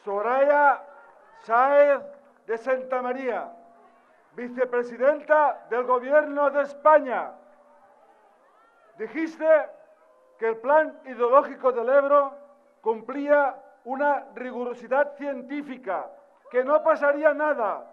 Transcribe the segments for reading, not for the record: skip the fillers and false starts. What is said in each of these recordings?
Soraya Sáez de Santamaría, vicepresidenta del Gobierno de España. Dijiste que el plan hidrológico del Ebro cumplía una rigurosidad científica, que no pasaría nada.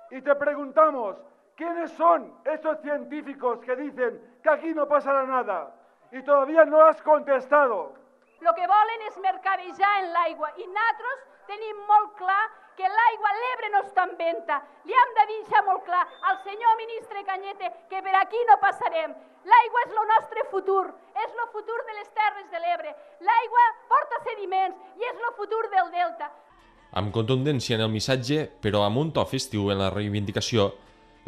Y te preguntamos, ¿quiénes son estos científicos que dicen que aquí no pasará nada? Y todavía no has contestado. El que volen és mercadejar en l'aigua i nosaltres tenim molt clar que l'aigua a l'Ebre no està en venta. Li hem de dir molt clar al senyor ministre Cañete que per aquí no passarem. L'aigua és el nostre futur, és el futur de les Terres de l'Ebre. L'aigua porta sediments i és el futur del Delta. Amb contundència en el missatge, però amb un to festiu en la reivindicació,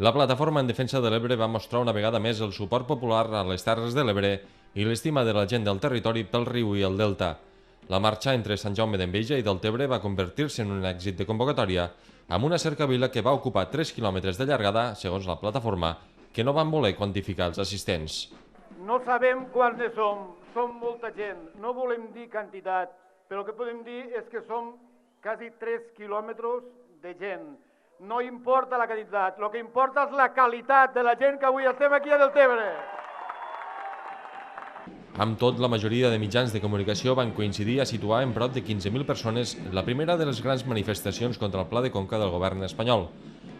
la plataforma en defensa de l'Ebre va mostrar una vegada més el suport popular a les Terres de l'Ebre i l'estima de la gent del territori pel riu i el delta. La marxa entre Sant Jaume d'Enveja i Deltebre va convertir-se en un èxit de convocatòria, amb una cercavila que va ocupar 3 quilòmetres de llargada, segons la plataforma, que no van voler quantificar els assistents. No sabem quants som molta gent, no volem dir quantitat, però el que podem dir és que som quasi 3 quilòmetres de gent. No importa la quantitat, el que importa és la qualitat de la gent que avui estem aquí a Deltebre. Amb tot, la majoria de mitjans de comunicació van coincidir a situar en prop de 15.000 persones la primera de les grans manifestacions contra el Pla de Conca del govern espanyol.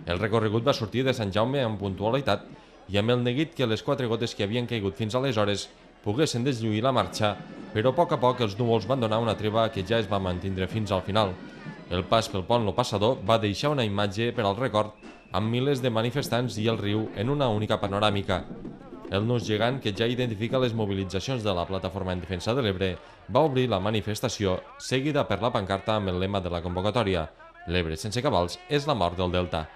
El recorregut va sortir de Sant Jaume amb puntualitat i amb el neguit que les 4 gotes que havien caigut fins aleshores poguessin deslluir la marxa, però a poc els núvols van donar una treva que ja es va mantenir fins al final. El pas pel pont Lo Passador va deixar una imatge per al record amb milers de manifestants i el riu en una única panoràmica. El nus gegant, que ja identifica les mobilitzacions de la plataforma en defensa de l'Ebre, va obrir la manifestació, seguida per la pancarta amb el lema de la convocatòria: l'Ebre sense cabals és la mort del Delta.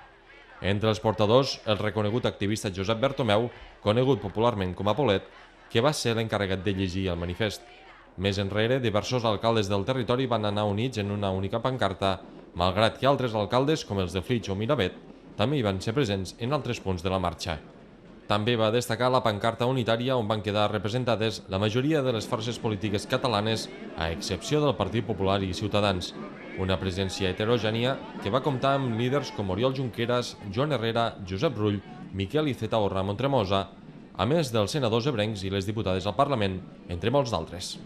Entre els portadors, el reconegut activista Josep Bertomeu, conegut popularment com a Polet, que va ser l'encarregat de llegir el manifest. Més enrere, diversos alcaldes del territori van anar units en una única pancarta, malgrat que altres alcaldes, com els de Flix o Miravet, també hi van ser presents en altres punts de la marxa. També va destacar la pancarta unitària on van quedar representades la majoria de les forces polítiques catalanes, a excepció del Partit Popular i Ciutadans. Una presència heterogènia que va comptar amb líders com Oriol Junqueras, Joan Herrera, Josep Rull, Miquel Iceta o Ramon Tremosa, a més dels senadors ebrencs i les diputades al Parlament, entre molts d'altres.